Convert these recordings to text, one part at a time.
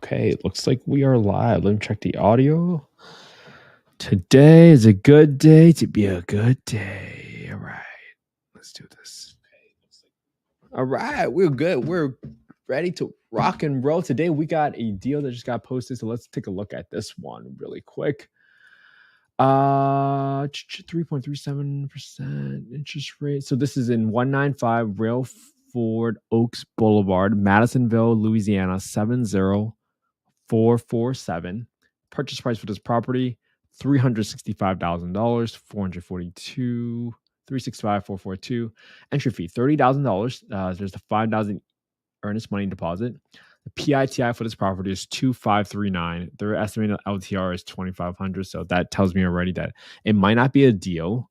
Okay, it looks like we are live. Let me check the audio. Today is a good day to be a good day. All right, let's do this. All right, we're good. We're ready to rock and roll. Today we got a deal that just got posted, so let's take a look at this one really quick. 3.37% interest rate. So this is in 195 Rail Ford Oaks Boulevard, Madisonville, Louisiana, 70447. Purchase price for this property, $365,000, 442, 365,442. Entry fee, $30,000. There's the $5,000 earnest money deposit. The PITI for this property is 2539. Their estimated LTR is 2500. So that tells me already that it might not be a deal,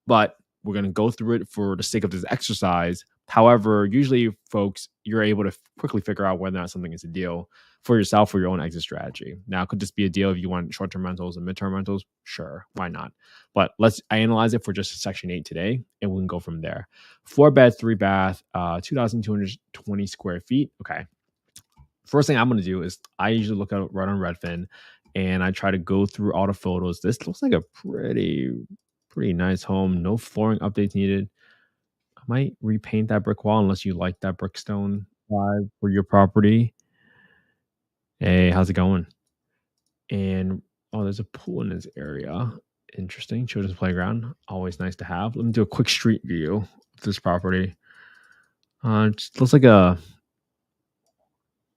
but we're going to go through it for the sake of this exercise. However, usually, folks, you're able to quickly figure out whether or not something is a deal for yourself or your own exit strategy. Now, could this be a deal if you want short-term rentals and midterm rentals? Sure, why not? But let's analyze it for just Section 8 today, and we can go from there. 4-bed, 3-bath, 2,220 square feet. Okay. First thing I'm going to do is I usually look at right on Redfin, and I try to go through all the photos. This looks like a pretty nice home. No flooring updates needed. I might repaint that brick wall unless you like that brickstone vibe for your property. Hey, how's it going? And there's a pool in this area. Interesting. Children's playground. Always nice to have. Let me do a quick street view of this property. It just looks like a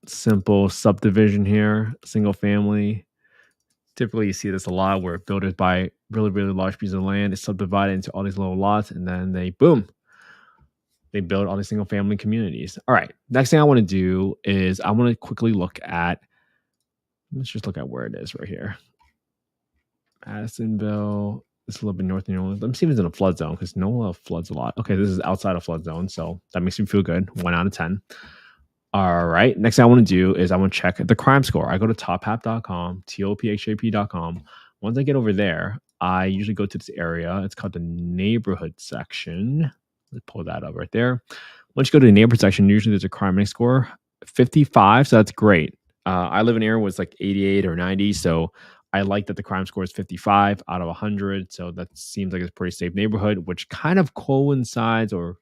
simple subdivision here, single family. Typically, you see this a lot where builders buy really, really large pieces of land, it's subdivided into all these little lots, and then they build all these single family communities. All right. Next thing I want to do is I want to quickly look at, let's just look at where it is right here. Madisonville. It's a little bit north of New Orleans. Let me see if it's in a flood zone because NOLA floods a lot. Okay, this is outside of flood zone, so that makes me feel good. 1 out of 10. All right. Next thing I want to do is I want to check the crime score. I go to tophap.com, tophap.com. Once I get over there, I usually go to this area. It's called the neighborhood section. Let's pull that up right there. Once you go to the neighborhood section, usually there's a crime index score 55. So that's great. I live in an area where it's like 88 or 90. So I like that the crime score is 55 out of 100. So that seems like it's a pretty safe neighborhood, which kind of coincides or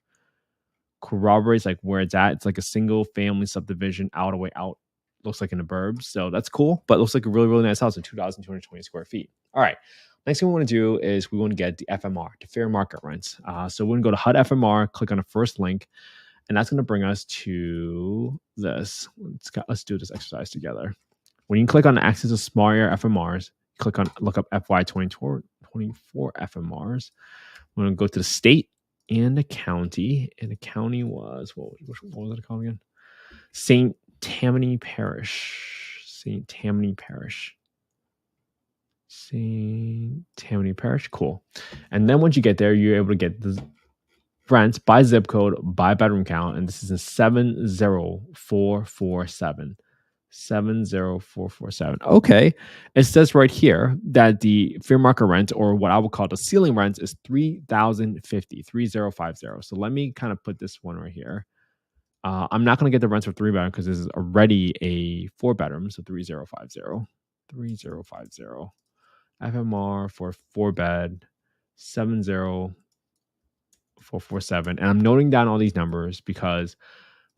corroborates like where it's at. It's like a single family subdivision out of way out. Looks like in the burbs. So that's cool, but looks like a really, really nice house at 2,220 square feet. All right. Next thing we want to do is we want to get the FMR, the fair market rents. So we're going to go to HUD FMR, click on the first link, and that's going to bring us to this. Let's do this exercise together. When you click on access to small area FMRs, click on look up FY 24 FMRs. We're going to go to the state and the county. And the county was, what was it called again? St. Tammany Parish. St. Tammany Parish. Cool. And then once you get there, you're able to get the rents by zip code, by bedroom count, and this is in 70447. 70447. Okay. It says right here that the fair market rent, or what I would call the ceiling rent, is $3,050. So let me kind of put this one right here. I'm not going to get the rents for 3-bedroom because this is already a 4-bedroom. So 3050. FMR for 4-bed, 70447. And I'm noting down all these numbers because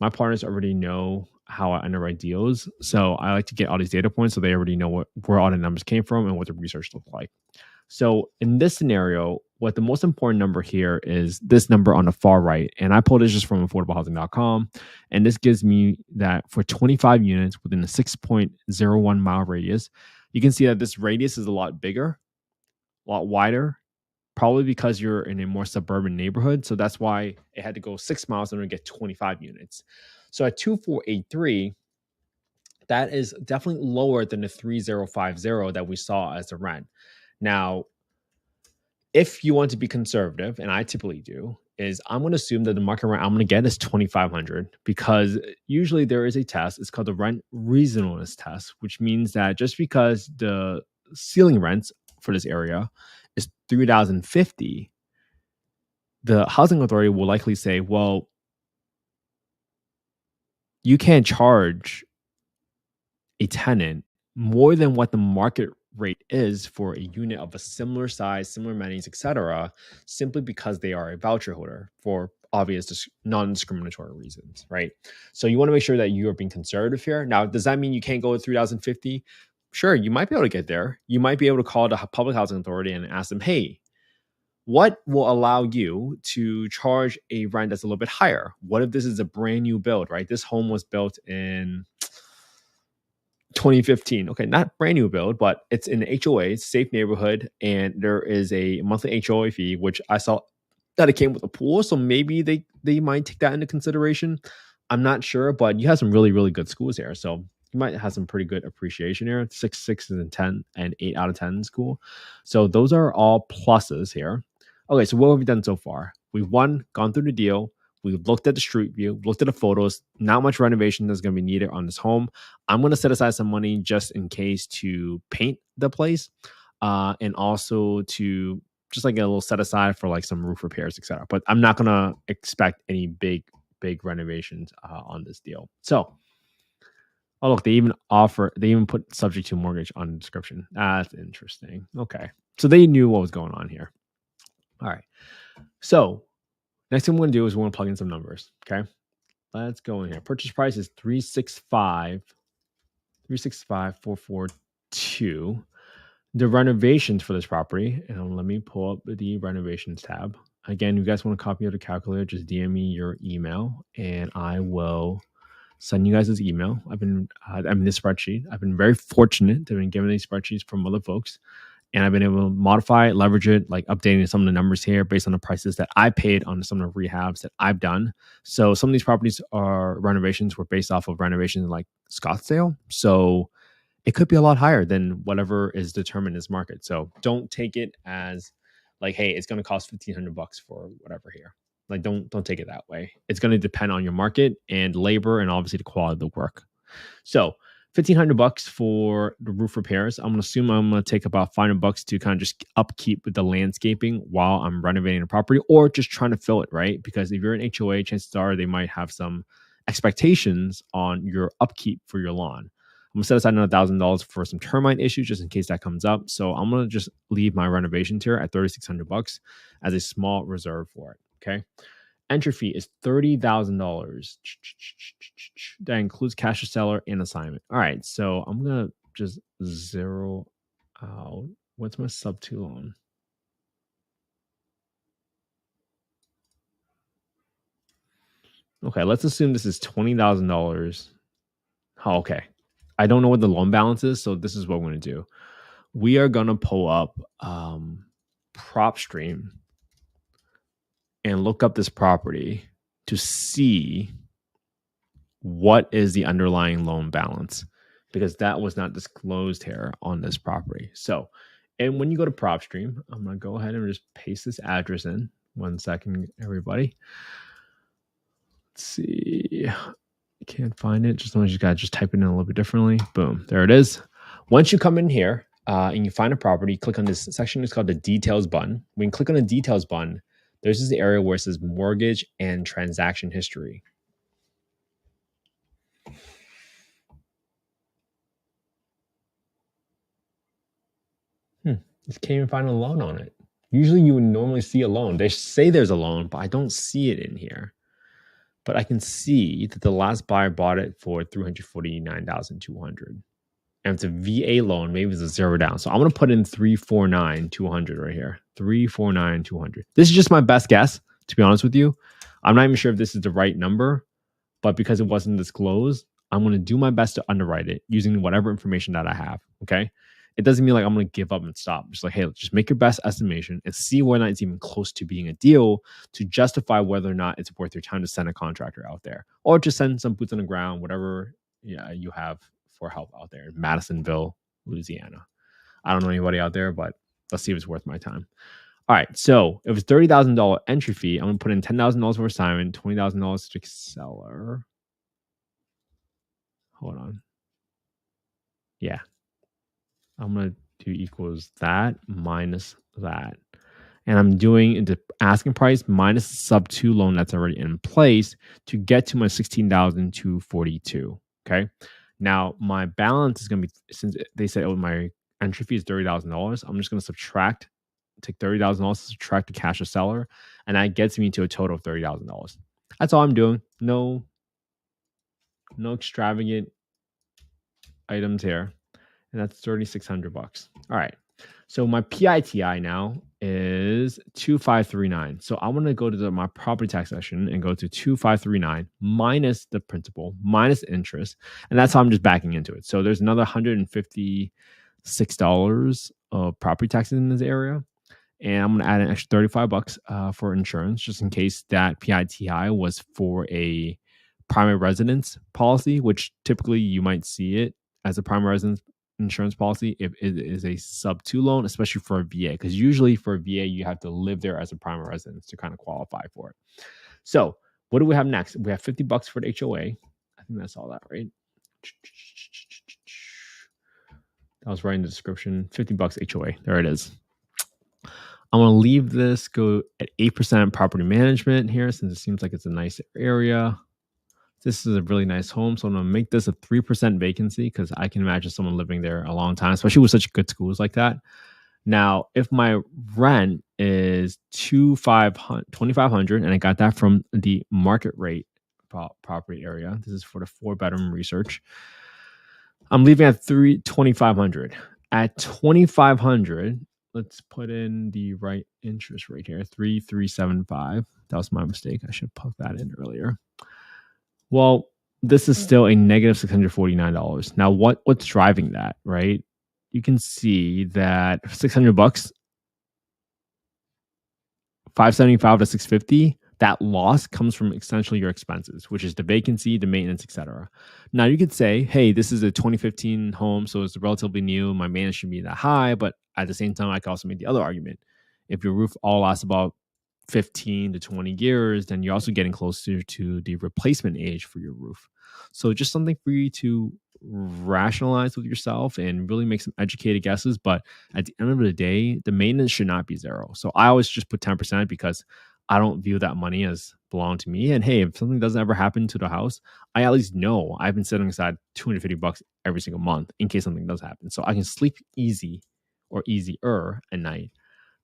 my partners already know how I underwrite deals. So I like to get all these data points so they already know where all the numbers came from and what the research looked like. So in this scenario, what the most important number here is this number on the far right. And I pulled this just from affordablehousing.com. And this gives me that for 25 units within a 6.01 mile radius, you can see that this radius is a lot bigger, a lot wider, probably because you're in a more suburban neighborhood. So that's why it had to go 6 miles in order to get 25 units. So at 2483, that is definitely lower than the 3050 that we saw as a rent. Now, if you want to be conservative, and I typically do, is I'm going to assume that the market rent I'm going to get is $2,500 because usually there is a test. It's called the rent reasonableness test, which means that just because the ceiling rents for this area is $3,050, the housing authority will likely say, well, you can't charge a tenant more than what the market rate is for a unit of a similar size, similar amenities, etc., simply because they are a voucher holder for obvious non-discriminatory reasons, right? So you want to make sure that you are being conservative here. Now, does that mean you can't go to 3,050? Sure, you might be able to get there. You might be able to call the public housing authority and ask them, hey, what will allow you to charge a rent that's a little bit higher? What if this is a brand new build, right? This home was built in 2015. Okay, not brand new build, but it's in an HOA, safe neighborhood, and there is a monthly HOA fee, which I saw that it came with a pool, so maybe they might take that into consideration. I'm not sure, but you have some really good schools here, so you might have some pretty good appreciation here. 6 and 10 and 8 out of 10 school. So those are all pluses here. Okay, so what have we done so far? We've gone through the deal. We looked at the street view, looked at the photos. Not much renovation is going to be needed on this home. I'm going to set aside some money just in case to paint the place, and also to just like a little set aside for like some roof repairs, etc. But I'm not going to expect any big renovations on this deal. So, oh look, they even put subject to mortgage on the description. That's interesting. Okay, so they knew what was going on here. All right, so next thing we're going to do is we're going to plug in some numbers. Okay, let's go in here. Purchase price is 365,442. The renovations for this property, and let me pull up the renovations tab. Again, you guys want to copy of the calculator, just DM me your email and I will send you guys this email. This spreadsheet. I've been very fortunate to have been given these spreadsheets from other folks. And I've been able to modify it, leverage it, like updating some of the numbers here based on the prices that I paid on some of the rehabs that I've done. So some of these properties are renovations were based off of renovations like Scottsdale. So it could be a lot higher than whatever is determined as market. So don't take it as like, hey, it's going to cost $1,500 for whatever here. Like, don't take it that way. It's going to depend on your market and labor and obviously the quality of the work. So $1,500 for the roof repairs. I'm going to assume I'm going to take about $500 to kind of just upkeep with the landscaping while I'm renovating the property or just trying to fill it, right? Because if you're an HOA, chances are they might have some expectations on your upkeep for your lawn. I'm going to set aside another $1,000 for some termite issues just in case that comes up. So I'm going to just leave my renovations here at $3,600 as a small reserve for it. Okay. Entry fee is $30,000. That includes cash to seller and assignment. All right, so I'm gonna just zero out. What's my subto loan? Okay, let's assume this is $20,000. Oh, okay. I don't know what the loan balance is, so this is what we're gonna do. We are gonna pull up PropStream and look up this property to see what is the underlying loan balance, because that was not disclosed here on this property. So, and when you go to PropStream, I'm going to go ahead and just paste this address in. 1 second, everybody. Let's see. Can't find it. Just you guys just type it in a little bit differently. Boom. There it is. Once you come in here and you find a property, click on this section. It's called the details button. When you click on the details button, there's this area where it says mortgage and transaction history. Just can't even find a loan on it. Usually you would normally see a loan. They say there's a loan, but I don't see it in here. But I can see that the last buyer bought it for $349,200. And it's a VA loan, maybe it's a zero down. So I'm going to put in $349,200 right here. $349,200. This is just my best guess, to be honest with you. I'm not even sure if this is the right number, but because it wasn't disclosed, I'm going to do my best to underwrite it using whatever information that I have. Okay. It doesn't mean like I'm going to give up and stop. Just like, hey, just make your best estimation and see whether or not it's even close to being a deal to justify whether or not it's worth your time to send a contractor out there or just send some boots on the ground, whatever you have for help out there in Madisonville, Louisiana. I don't know anybody out there, but let's see if it's worth my time. All right, so it was $30,000 entry fee. I'm going to put in $10,000 for assignment, $20,000 to seller. Hold on. Yeah. I'm going to do equals that minus that. And I'm doing the asking price minus the sub-2 loan that's already in place to get to my $16,242. Okay. Now, my balance is going to be, since they said, oh, my entry fee is $30,000, I'm just going to take $30,000, subtract the cash of seller, and that gets me to a total of $30,000. That's all I'm doing. No extravagant items here. And that's $3,600. All right. So my PITI now is 2539. So I want to go to my property tax section and go to 2539 minus the principal minus interest, and that's how I'm just backing into it. So there's another $156 of property taxes in this area, and I'm going to add an extra $35 for insurance, just in case that PITI was for a primary residence policy, which typically you might see it as a primary residence insurance policy if it is a subto loan, especially for a VA, because usually for a VA you have to live there as a primary residence to kind of qualify for it. So what do we have next? We have $50 for the HOA. I think that's all that, right? That was right in the description. $50 HOA. There it is. I'm going to leave this go at 8% property management here, since it seems like it's a nice area. This is a really nice home, so I'm going to make this a 3% vacancy, because I can imagine someone living there a long time, especially with such good schools like that. Now, if my rent is $2,500, and I got that from the market rate property area, this is for the 4-bedroom research, I'm leaving at $2,500. At $2,500, let's put in the right interest rate here, 3.375. That was my mistake. I should have put that in earlier. Well, this is still a negative $649. Now, what's driving that, right? You can see that $600, $575 to $650, that loss comes from essentially your expenses, which is the vacancy, the maintenance, etc. Now, you could say, hey, this is a 2015 home, so it's relatively new. My maintenance shouldn't be that high, but at the same time, I can also make the other argument. If your roof all lasts about 15 to 20 years, then you're also getting closer to the replacement age for your roof. So just something for you to rationalize with yourself and really make some educated guesses. But at the end of the day, the maintenance should not be zero. So I always just put 10%, because I don't view that money as belonging to me. And hey, if something doesn't ever happen to the house, I at least know I've been setting aside $250 every single month in case something does happen. So I can sleep easy or easier at night.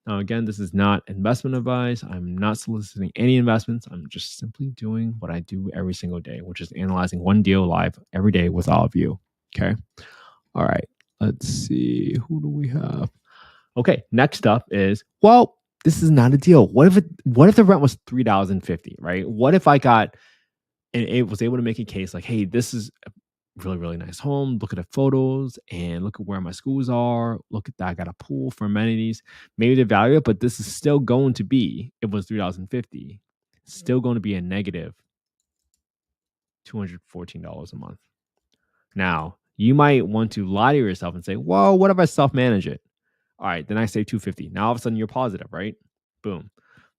Now, again, this is not investment advice. I'm not soliciting any investments. I'm just simply doing what I do every single day, which is analyzing one deal live every day with all of you. Okay. All right. Let's see. Who do we have? Okay. Next up is, well, this is not a deal. What if the rent was $3,050, right? What if I got and it was able to make a case like, hey, this is really, really nice home. Look at the photos and look at where my schools are. Look at that. I got a pool for amenities. Maybe they value it, but this is still going to be, it was $3,050, still going to be a negative $214 a month. Now, you might want to lie to yourself and say, well, what if I self-manage it? All right, then I say $250. Now all of a sudden you're positive, right? Boom.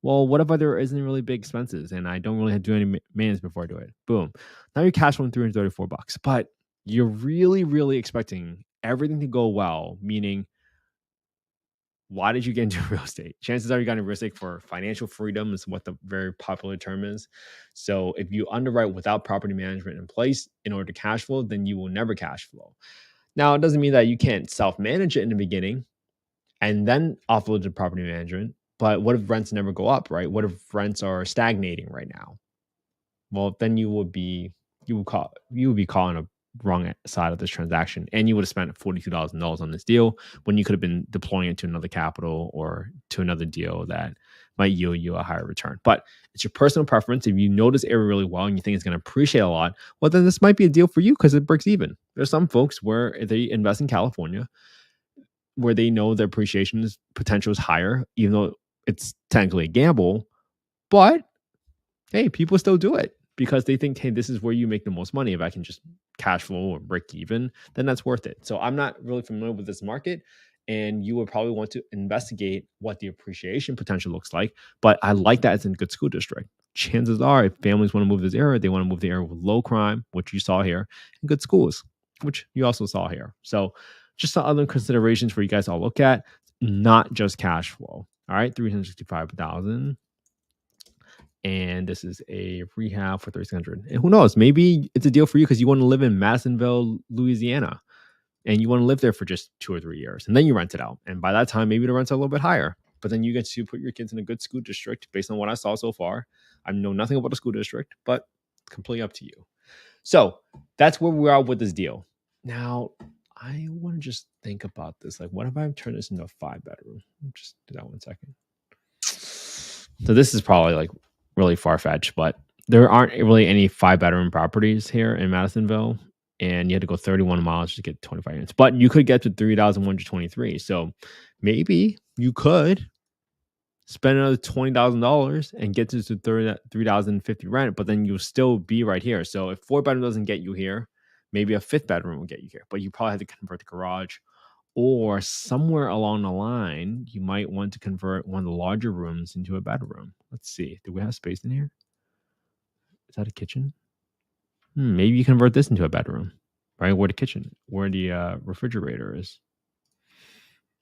Well, what if there isn't really big expenses and I don't really have to do any maintenance before I do it? Boom. Now you're cash flowing $334, but you're really, really expecting everything to go well, meaning, why did you get into real estate? Chances are you got into real estate for financial freedom, is what the very popular term is. So if you underwrite without property management in place in order to cash flow, then you will never cash flow. Now, it doesn't mean that you can't self-manage it in the beginning and then offload to property management. But what if rents never go up, right? What if rents are stagnating right now? Well, then you would be calling a wrong side of this transaction, and you would have spent $42,000 on this deal when you could have been deploying it to another capital or to another deal that might yield you a higher return. But it's your personal preference. If you know this area really well and you think it's going to appreciate a lot, well, then this might be a deal for you because it breaks even. There's some folks where they invest in California where they know the appreciation potential is higher, even though it's technically a gamble. But hey, people still do it because they think, hey, this is where you make the most money. If I can just cash flow or break even, then that's worth it. So I'm not really familiar with this market, and you would probably want to investigate what the appreciation potential looks like. But I like that it's in a good school district. Chances are, if families want to move this area, they want to move the area with low crime, which you saw here, and good schools, which you also saw here. So just some other considerations for you guys to all look at, not just cash flow. All right, $365,000. And this is a rehab for 3,600. And who knows? Maybe it's a deal for you because you want to live in Madisonville, Louisiana, and you want to live there for just 2 or 3 years, and then you rent it out. And by that time, maybe the rent's a little bit higher. But then you get to put your kids in a good school district based on what I saw so far. I know nothing about the school district, but it's completely up to you. So that's where we are with this deal. Now, I want to just think about this. Like, what if I turn this into a 5-bedroom? Just do that 1 second. So this is probably like really far-fetched, but there aren't really any 5-bedroom properties here in Madisonville, and you had to go 31 miles to get 25 units. But you could get to 3,123. So maybe you could spend another $20,000 and get to 3,050 rent, but then you'll still be right here. So if 4-bedroom doesn't get you here, maybe a 5th bedroom will get you here, but you probably have to convert the garage, or somewhere along the line, you might want to convert one of the larger rooms into a bedroom. Let's see. Do we have space in here? Is that a kitchen? Maybe you convert this into a bedroom, right? Where the refrigerator is.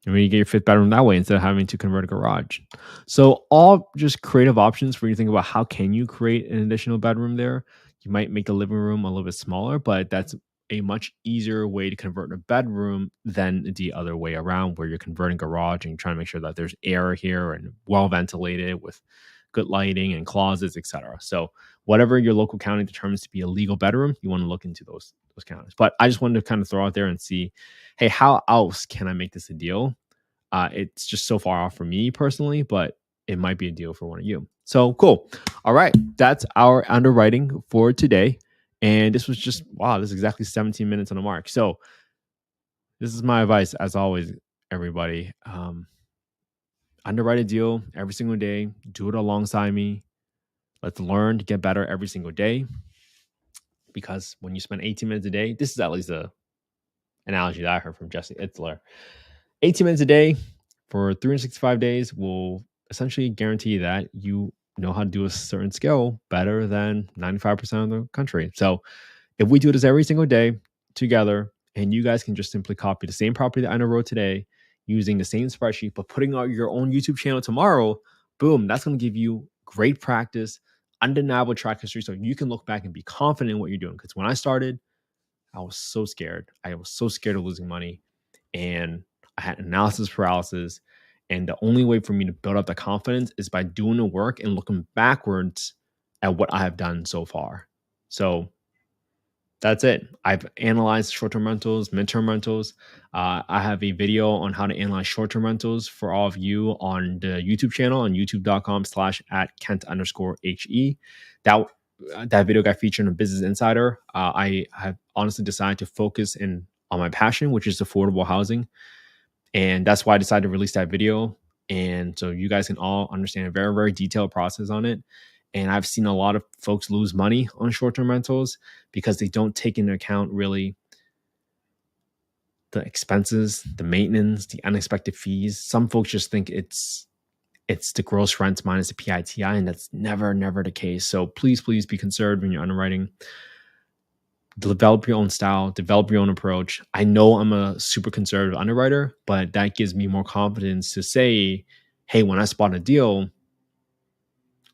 And when you get your 5th bedroom that way instead of having to convert a garage. So all just creative options for you to think about how can you create an additional bedroom there. You might make the living room a little bit smaller, but that's a much easier way to convert a bedroom than the other way around, where you're converting garage and you're trying to make sure that there's air here and well ventilated with good lighting and closets, etc. So whatever your local county determines to be a legal bedroom, you want to look into those counties. But I just wanted to kind of throw out there and see, hey, how else can I make this a deal? It's just so far off for me personally, but it might be a deal for one of you. So cool. All right. That's our underwriting for today. And this was just, wow, this is exactly 17 minutes on the mark. So this is my advice, as always, everybody. Underwrite a deal every single day. Do it alongside me. Let's learn to get better every single day. Because when you spend 18 minutes a day, this is at least the analogy that I heard from Jesse Itzler. 18 minutes a day for 365 days will essentially guarantee that you know how to do a certain skill better than 95% of the country. So if we do this every single day together, and you guys can just simply copy the same property that I wrote today using the same spreadsheet, but putting out your own YouTube channel tomorrow, boom, that's going to give you great practice, undeniable track history, so you can look back and be confident in what you're doing. Because when I started, I was so scared. I was so scared of losing money, and I had analysis paralysis. And the only way for me to build up the confidence is by doing the work and looking backwards at what I have done so far. So that's it. I've analyzed short-term rentals, midterm rentals. I have a video on how to analyze short-term rentals for all of you on the YouTube channel on youtube.com/@Kent_HE. That video got featured in Business Insider. I have honestly decided to focus on my passion, which is affordable housing. And that's why I decided to release that video. And so you guys can all understand a very, very detailed process on it. And I've seen a lot of folks lose money on short-term rentals because they don't take into account really the expenses, the maintenance, the unexpected fees. Some folks just think it's the gross rents minus the PITI, and that's never the case. So please be conservative when you're underwriting. Develop your own style, develop your own approach. I know I'm a super conservative underwriter, but that gives me more confidence to say, hey, when I spot a deal,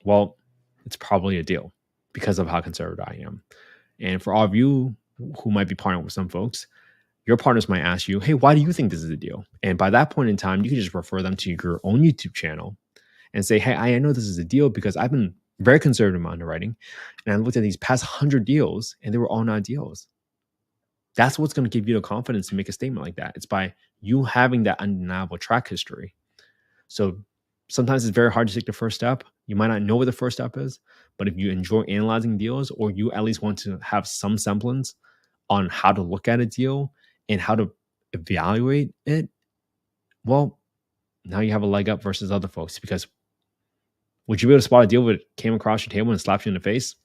well, it's probably a deal because of how conservative I am. And for all of you who might be partnering with some folks, your partners might ask you, hey, why do you think this is a deal? And by that point in time, you can just refer them to your own YouTube channel and say, hey, I know this is a deal because I've been very conservative in my underwriting. And I looked at these past 100 deals and they were all not deals. That's what's going to give you the confidence to make a statement like that. It's by you having that undeniable track history. So sometimes it's very hard to take the first step. You might not know what the first step is, but if you enjoy analyzing deals, or you at least want to have some semblance on how to look at a deal and how to evaluate it, well, now you have a leg up versus other folks. Because would you be able to spot a deal that came across your table and slapped you in the face?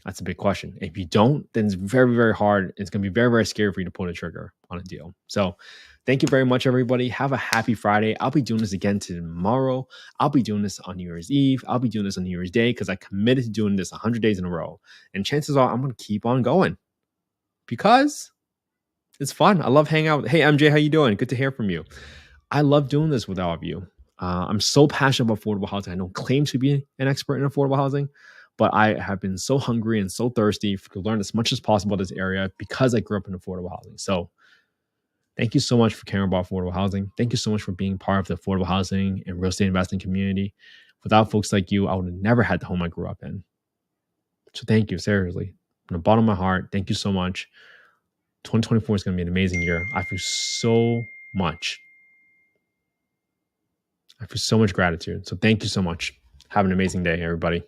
That's a big question. If you don't, then it's very, very hard. It's going to be very, very scary for you to pull the trigger on a deal. So thank you very much, everybody. Have a happy Friday. I'll be doing this again tomorrow. I'll be doing this on New Year's Eve. I'll be doing this on New Year's Day because I committed to doing this 100 days in a row. And chances are I'm going to keep on going because it's fun. I love hanging out. Hey, MJ, how you doing? Good to hear from you. I love doing this with all of you. I'm so passionate about affordable housing. I don't claim to be an expert in affordable housing, but I have been so hungry and so thirsty to learn as much as possible about this area because I grew up in affordable housing. So thank you so much for caring about affordable housing. Thank you so much for being part of the affordable housing and real estate investing community. Without folks like you, I would have never had the home I grew up in. So thank you, seriously. From the bottom of my heart, thank you so much. 2024 is going to be an amazing year. I feel so much. I feel so much gratitude. So thank you so much. Have an amazing day, everybody.